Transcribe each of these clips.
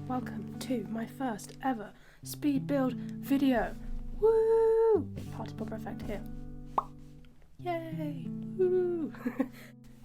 welcome to my first ever speed build video. Woo! Party popper effect here. Yay! Woo!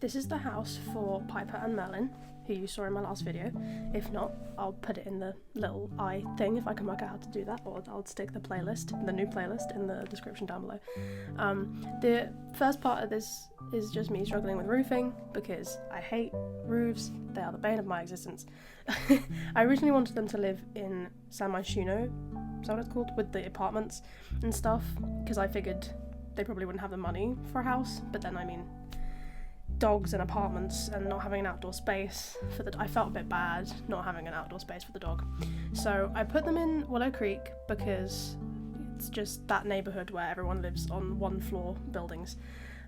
This is the house for Piper and Merlin, who you saw in my last video. If not, I'll put it in the little I thing if I can work out how to do that, or I'll stick the playlist, the new playlist, in the description down below. The first part of this is just me struggling with roofing because I hate roofs. They are the bane of my existence. I originally wanted them to live in San Myshuno, is that what it's called, with the apartments and stuff, because I figured they probably wouldn't have the money for a house, but then I mean, dogs and apartments and not having an outdoor space for the I felt a bit bad not having an outdoor space for the dog, so I put them in Willow Creek because it's just that neighborhood where everyone lives on one floor buildings,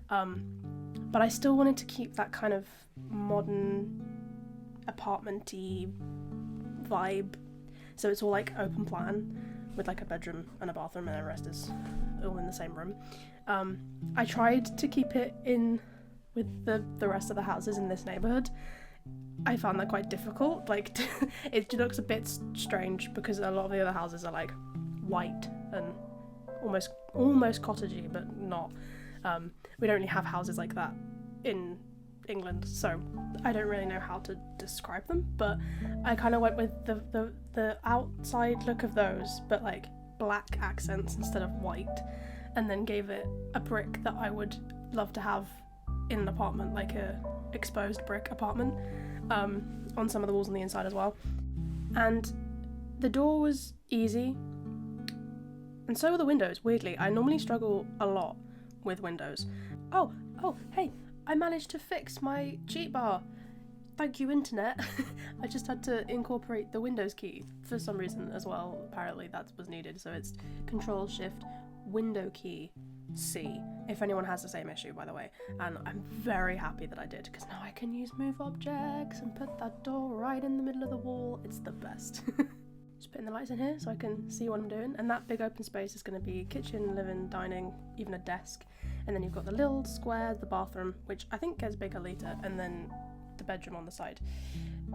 but I still wanted to keep that kind of modern apartment-y vibe, so it's all like open plan with like a bedroom and a bathroom and the rest is all in the same room. I tried to keep it in with the rest of the houses in this neighborhood. I found that quite difficult. Like, it looks a bit strange because a lot of the other houses are like white and almost cottagey, but not. We don't really have houses like that in England, so I don't really know how to describe them, but I kind of went with the outside look of those, but like black accents instead of white, and then gave it a brick that I would love to have in an apartment, like a exposed brick apartment, on some of the walls on the inside as well. And the door was easy, and so were the windows, weirdly. I normally struggle a lot with windows. Oh, hey, I managed to fix my cheat bar. Thank you, internet. I just had to incorporate the Windows key for some reason as well. Apparently that was needed, so it's Control-Shift Window key C, if anyone has the same issue, by the way. And I'm very happy that I did, because now I can use move objects and put that door right in the middle of the wall. It's the best. Just putting the lights in here so I can see what I'm doing, and that big open space is going to be kitchen, living, dining, even a desk, and then you've got the little square, the bathroom, which I think gets bigger later, and then the bedroom on the side.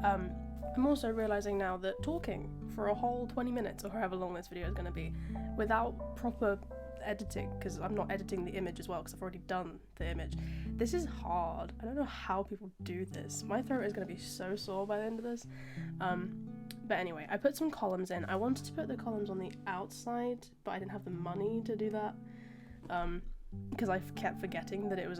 I'm also realising now that talking for a whole 20 minutes, or however long this video is going to be, without proper editing, because I'm not editing the image as well because I've already done the image. This is hard. I don't know how people do this. My throat is going to be so sore by the end of this. But anyway, I put some columns in. I wanted to put the columns on the outside, but I didn't have the money to do that, because I kept forgetting that it was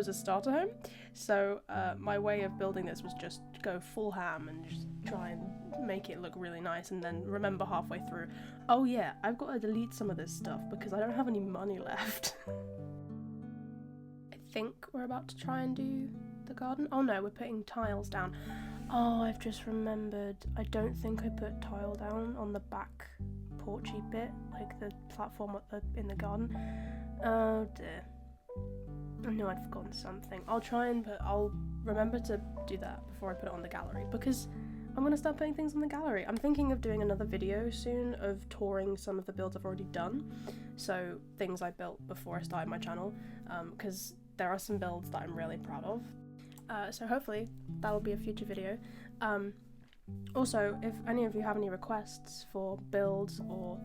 a starter home. So my way of building this was just go full ham and just try and make it look really nice, and then remember halfway through, oh yeah, I've got to delete some of this stuff because I don't have any money left. I think we're about to try and do the garden. Oh no, we're putting tiles down. Oh, I've just remembered, I don't think I put tile down on the back porchy bit, like the platform in the garden. Oh dear. I know I'd forgotten something. I'll remember to do that before I put it on the gallery, because I'm going to start putting things on the gallery. I'm thinking of doing another video soon of touring some of the builds I've already done, so things I built before I started my channel, because there are some builds that I'm really proud of. So hopefully that'll be a future video. Also, if any of you have any requests for builds or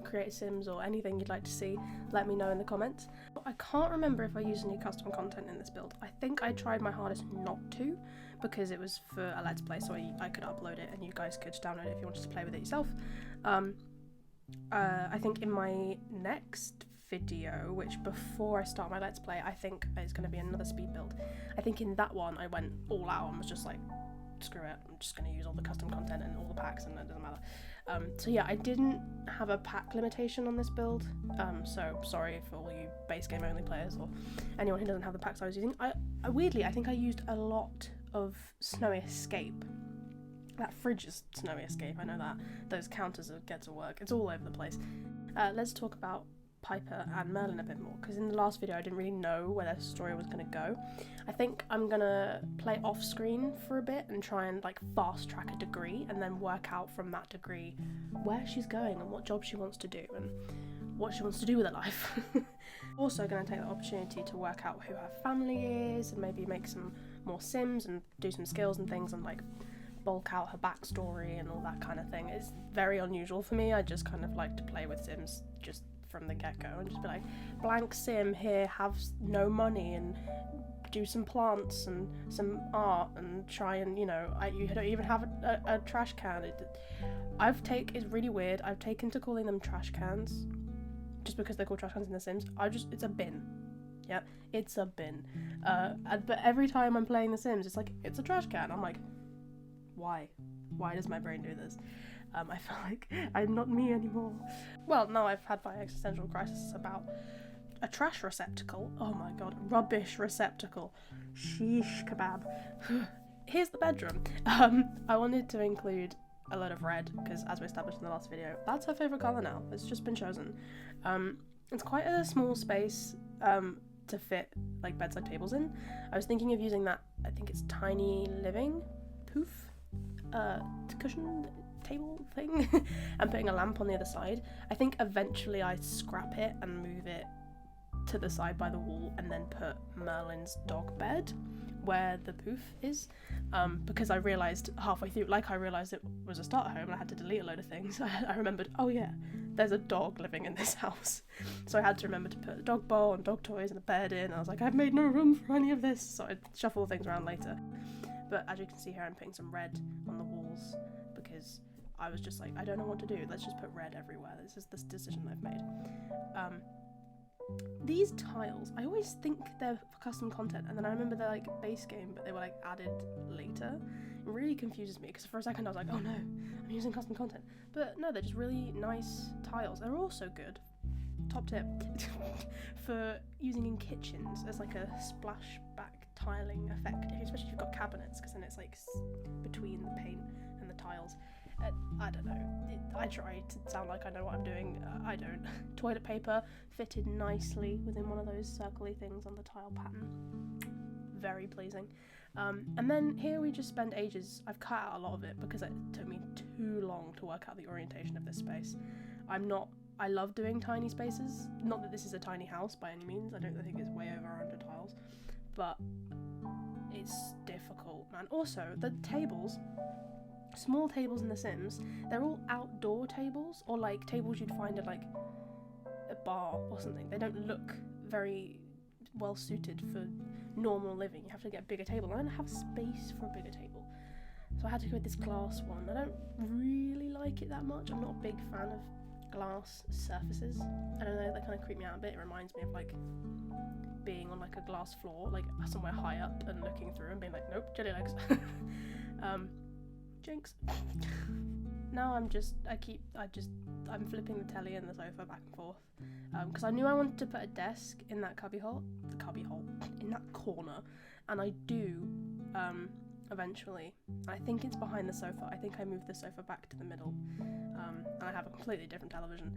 create sims or anything you'd like to see, let me know in the comments. I can't remember if I used any custom content in this build. I think I tried my hardest not to, because it was for a let's play, so I could upload it and you guys could download it if you wanted to play with it yourself. I think in my next video, which before I start my let's play, I think it's going to be another speed build. I think in that one I went all out and was just like, screw it, I'm just going to use all the custom content and all the packs and it doesn't matter. So yeah, I didn't have a pack limitation on this build, so sorry for all you base game only players or anyone who doesn't have the packs I was using. Weirdly, I think I used a lot of Snowy Escape. That fridge is Snowy Escape, I know that. Those counters get to work, it's all over the place. Let's talk about Piper and Merlin a bit more, because in the last video I didn't really know where their story was going to go. I think I'm gonna play off screen for a bit and try and like fast track a degree and then work out from that degree where she's going and what job she wants to do and what she wants to do with her life. Also going to take the opportunity to work out who her family is and maybe make some more sims and do some skills and things and like bulk out her backstory and all that kind of thing. It's very unusual for me. I just kind of like to play with Sims just from the get-go and just be like, blank sim here, have no money and do some plants and some art and try and, you know, you don't even have a trash can. It's really weird. I've taken to calling them trash cans just because they're called trash cans in The Sims. It's a bin. Yeah, it's a bin. But every time I'm playing The Sims, it's like, it's a trash can. I'm like, why? Why does my brain do this? I feel like I'm not me anymore. Well, now I've had my existential crisis about a trash receptacle. Oh my god, rubbish receptacle. Sheesh kebab. Here's the bedroom. I wanted to include a load of red because, as we established in the last video, that's her favourite colour now. It's just been chosen. It's quite a small space to fit like bedside tables in. I was thinking of using that, I think it's tiny living poof cushion table thing and putting a lamp on the other side. I think eventually I scrap it and move it to the side by the wall and then put Merlin's dog bed where the poof is, because I realised halfway through, I realised it was a starter home and I had to delete a load of things. I remembered, oh yeah, there's a dog living in this house, so I had to remember to put a dog bowl and dog toys and a bed in, and I was like, I've made no room for any of this, so I shuffle things around later. But as you can see here, I'm putting some red on the walls because I was just like, I don't know what to do, let's just put red everywhere. This is the decision I've made. These tiles, I always think they're for custom content, and then I remember they're like base game, but they were like added later. It really confuses me because for a second I was like, oh no, I'm using custom content. But no, they're just really nice tiles. They're also good, top tip, for using in kitchens as like a splashback tiling effect, especially if you've got cabinets, because then it's like between the paint and the tiles. I don't know, I try to sound like I know what I'm doing, I don't. Toilet paper fitted nicely within one of those circly things on the tile pattern. Very pleasing. And then here we just spend ages. I've cut out a lot of it because it took me too long to work out the orientation of this space. I love doing tiny spaces. Not that this is a tiny house by any means, I don't think it's way over 100 tiles, but it's difficult, man. Also, the tables, small tables in The Sims, they're all outdoor tables, or like tables you'd find at like a bar or something. They don't look very well suited for normal living. You have to get a bigger table. I don't have space for a bigger table, so I had to go with this glass one. I don't really like it that much. I'm not a big fan of glass surfaces. I don't know, they kind of creep me out a bit. It reminds me of like being on like a glass floor, like somewhere high up and looking through and being like, nope, jelly legs. Jinx. Now I'm flipping the telly and the sofa back and forth because I knew I wanted to put a desk in that cubbyhole, in that corner, and I do eventually. I think it's behind the sofa. I think I moved the sofa back to the middle, and I have a completely different television.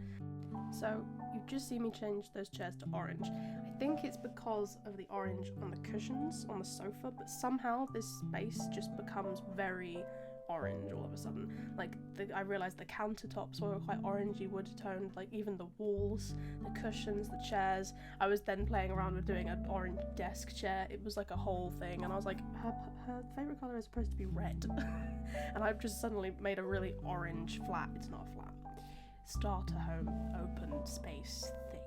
So you've just seen me change those chairs to orange. I think it's because of the orange on the cushions on the sofa, but somehow this space just becomes very orange all of a sudden. Like I realised the countertops were quite orangey wood toned, like even the walls, the cushions, the chairs. I was then playing around with doing an orange desk chair. It was like a whole thing, and I was like, her favourite colour is supposed to be red. And I've just suddenly made a really orange flat. It's not a flat. Starter home open space thing.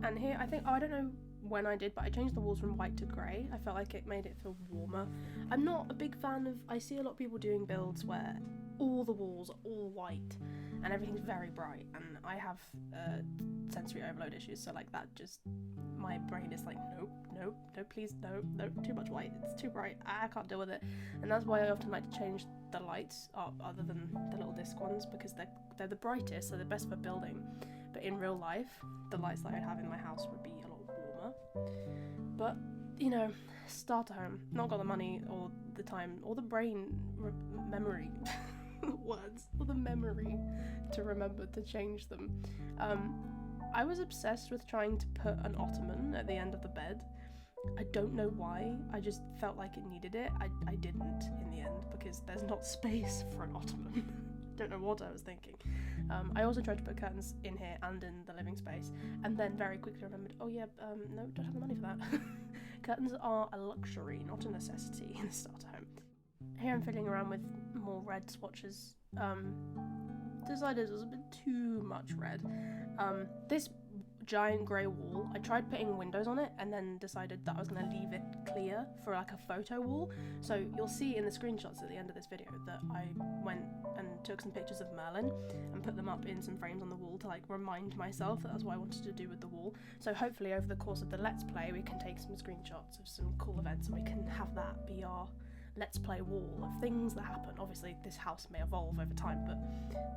And here I think, I don't know when I did, but I changed the walls from white to grey. I felt like it made it feel warmer. I'm not a big fan of, I see a lot of people doing builds where all the walls are all white and everything's very bright, and I have sensory overload issues, so like that just, my brain is like, nope, please, no, too much white, it's too bright, I can't deal with it. And that's why I often like to change the lights up, other than the little disc ones, because they're the brightest, so they're best for building. But in real life, the lights that I'd have in my house would be a lot warmer. But, you know, starter home, not got the money or the time or the brain memory words, or the memory to remember to change them. I was obsessed with trying to put an ottoman at the end of the bed. I don't know why, I just felt like it needed it. I didn't in the end, because there's not space for an ottoman. Don't know what I was thinking. I also tried to put curtains in here and in the living space, and then very quickly remembered, oh yeah, no, don't have the money for that. Curtains are a luxury, not a necessity in a starter home. here I'm fiddling around with more red swatches. Decided it was a bit too much red. This giant grey wall, I tried putting windows on it and then decided that I was going to leave it clear for like a photo wall. So you'll see in the screenshots at the end of this video that I went and took some pictures of Merlin and put them up in some frames on the wall to like remind myself that that's what I wanted to do with the wall. So hopefully over the course of the Let's Play we can take some screenshots of some cool events and we can have that be our Let's Play wall of things that happen. Obviously this house may evolve over time, but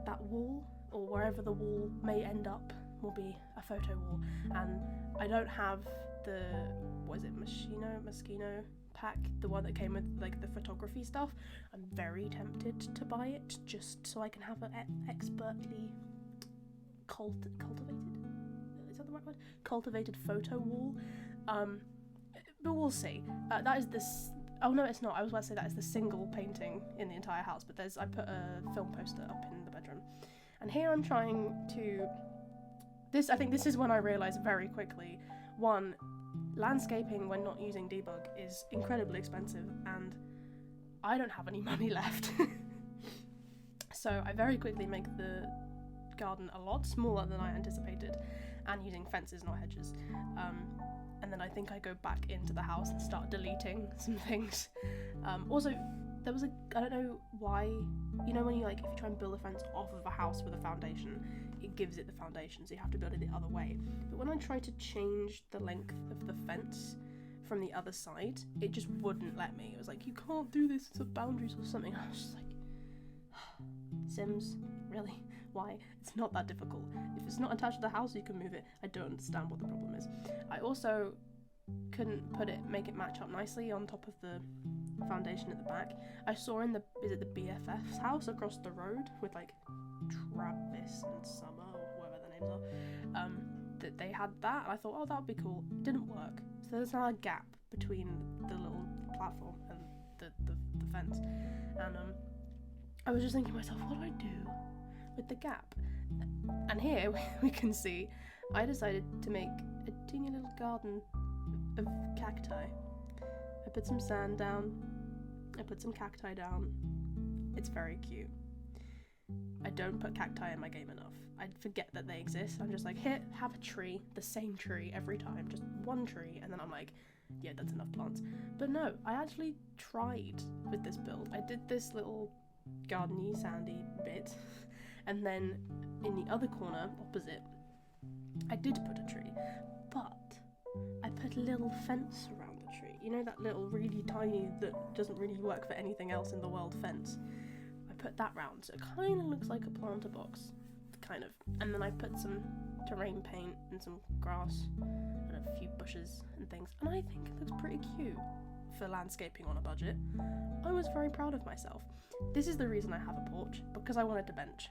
that wall, or wherever the wall may end up, will be a photo wall. And I don't have the, what is it, Moschino pack, the one that came with like the photography stuff. I'm very tempted to buy it just so I can have an expertly cultivated, is that the right word? Cultivated photo wall. But we'll see. That is this. Oh no, it's not. I was about to say that is the single painting in the entire house, but I put a film poster up in the bedroom. And here I'm trying to, I think this is when I realised very quickly, one, landscaping when not using debug is incredibly expensive and I don't have any money left. So I very quickly make the garden a lot smaller than I anticipated and using fences, not hedges. And then I think I go back into the house and start deleting some things. Also, there was I don't know why, you know when you like, if you try and build a fence off of a house with a foundation, it gives it the foundation, so you have to build it the other way. But when I tried to change the length of the fence from the other side, it just wouldn't let me. It was like, you can't do this, it's a boundaries or something. I was just like, Sims, really? Why? It's not that difficult. If it's not attached to the house, you can move it. I don't understand what the problem is. I also couldn't make it match up nicely on top of the foundation at the back. I saw in the BFF's house across the road with like Travis and Summer or whoever their names are, that they had that, and I thought, oh, that would be cool. It didn't work. So there's now a gap between the little platform and the fence. And I was just thinking to myself, what do I do with the gap? And here we can see I decided to make a teeny little garden of cacti. I put some sand down, I put some cacti down. It's very cute. I don't put cacti in my game enough. I forget that they exist. I'm just like, here, have a tree, the same tree every time, just one tree, and then I'm like, yeah, that's enough plants. But no, I actually tried with this build. I did this little gardeny, sandy bit, and then in the other corner, opposite, I did put a tree, but I put a little fence around the tree. You know that little really tiny, that doesn't really work for anything else in the world fence? I put that round, so it kind of looks like a planter box, kind of. And then I put some terrain paint and some grass and a few bushes and things, and I think it looks pretty cute for landscaping on a budget. I was very proud of myself. This is the reason I have a porch, because I wanted to bench.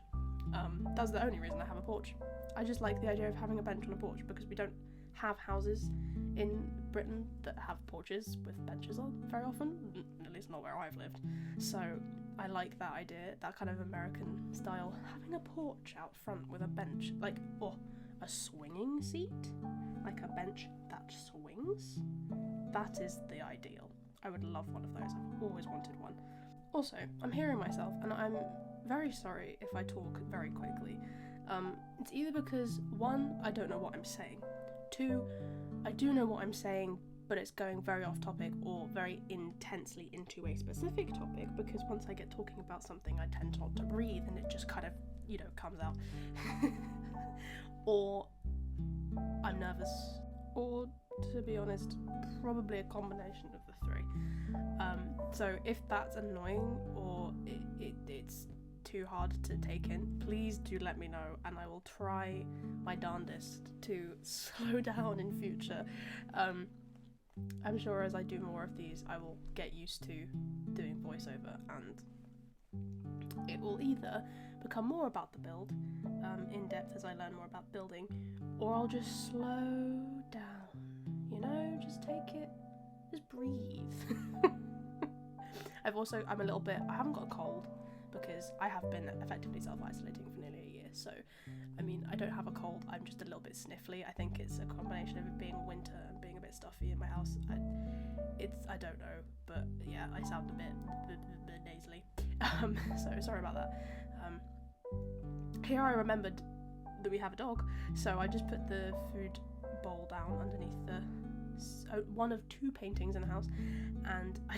That's the only reason I have a porch. I just like the idea of having a bench on a porch, because we don't have houses in Britain that have porches with benches on very often, at least not where I've lived. So I like that idea, that kind of American style, having a porch out front with a bench, like, or a swinging seat, like a bench that swings. That is the ideal. I would love one of those. I've always wanted one. Also, I'm hearing myself, and I'm very sorry if I talk very quickly. It's either because, one, I don't know what I'm saying. Two, I do know what I'm saying, but it's going very off topic or very intensely into a specific topic, because once I get talking about something, I tend not to breathe and it just kind of, you know, comes out. Or I'm nervous, or, to be honest, probably a combination of the three. So if that's annoying or it's too hard to take in, please do let me know, and I will try my darndest to slow down in future. I'm sure as I do more of these, I will get used to doing voiceover, and it will either become more about the build, in depth as I learn more about building, or I'll just slow down, you know, just take it, just breathe. I'm a little bit, I haven't got a cold, because I have been effectively self-isolating for nearly a year, so, I mean, I don't have a cold, I'm just a little bit sniffly. I think it's a combination of it being winter and being a bit bit stuffy in my house. I don't know, but yeah, I sound a bit nasally. So sorry about that. Here I remembered that we have a dog, so I just put the food bowl down underneath the one of 2 paintings in the house, and I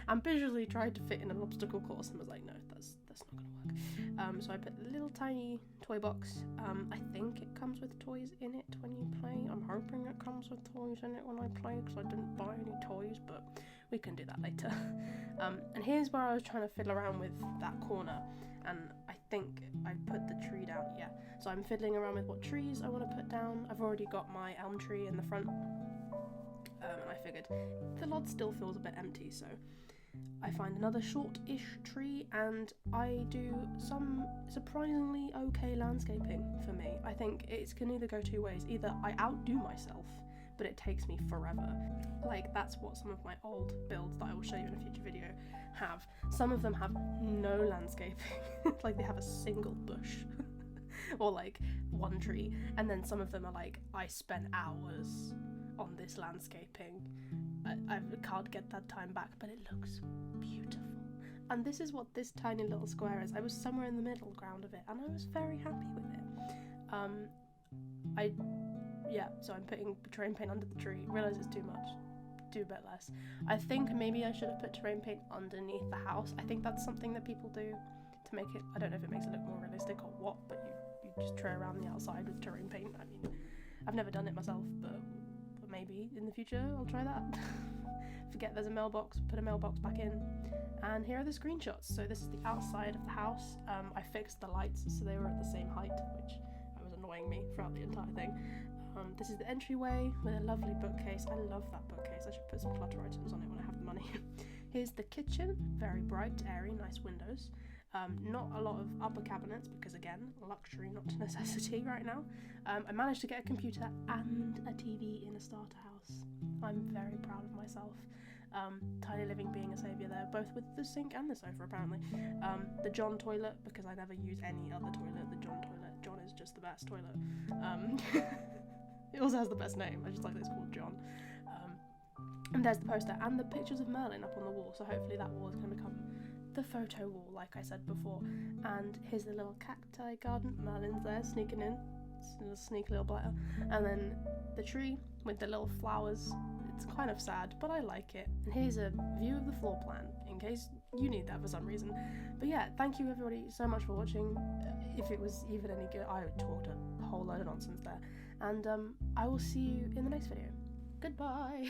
ambitiously tried to fit in an obstacle course and was like, no, that's not gonna work. So I put the little tiny toy box. I think it comes with toys in it when you play. I'm hoping it comes with toys in it when I play, because I didn't buy any toys, but we can do that later. And here's where I was trying to fiddle around with that corner, and I think I put the tree down, yeah. So I'm fiddling around with what trees I want to put down. I've already got my elm tree in the front, and I figured the lot still feels a bit empty, so I find another short-ish tree, and I do some surprisingly okay landscaping for me. I think it can either go 2 ways. Either I outdo myself, but it takes me forever. Like, that's what some of my old builds that I will show you in a future video have. Some of them have no landscaping, like they have a single bush, or like 1 tree, and then some of them are like, I spent hours on this landscaping. I can't get that time back, but it looks beautiful. And this is what this tiny little square is. I was somewhere in the middle ground of it, and I was very happy with it. So I'm putting terrain paint under the tree. Realise it's too much. Do a bit less. I think maybe I should have put terrain paint underneath the house. I think that's something that people do to make it, I don't know if it makes it look more realistic or what, but you just tray around the outside with terrain paint. I mean, I've never done it myself, but maybe in the future I'll try that. Forget there's a mailbox, put a mailbox back in. And here are the screenshots. So this is the outside of the house. I fixed the lights so they were at the same height, which was annoying me throughout the entire thing. This is the entryway with a lovely bookcase. I love that bookcase. I should put some clutter items on it when I have the money. Here's the kitchen, very bright, airy, nice windows. Not a lot of upper cabinets because, again, luxury, not necessity right now. I managed to get a computer and a TV in a starter house. I'm very proud of myself. Tiny living being a saviour there, both with the sink and the sofa apparently. The John toilet, because I never use any other toilet. The John toilet. John is just the best toilet. It also has the best name. I just like that it's called John. And there's the poster and the pictures of Merlin up on the wall, so hopefully that wall is going to become the photo wall, like I said before. And here's the little cacti garden. Merlin's there sneaking in. It's a sneaky little blighter. And then the tree with the little flowers. It's kind of sad, but I like it. And here's a view of the floor plan, in case you need that for some reason. But yeah, thank you everybody so much for watching. If it was even any good, I talked a whole load of nonsense there. And I will see you in the next video. Goodbye!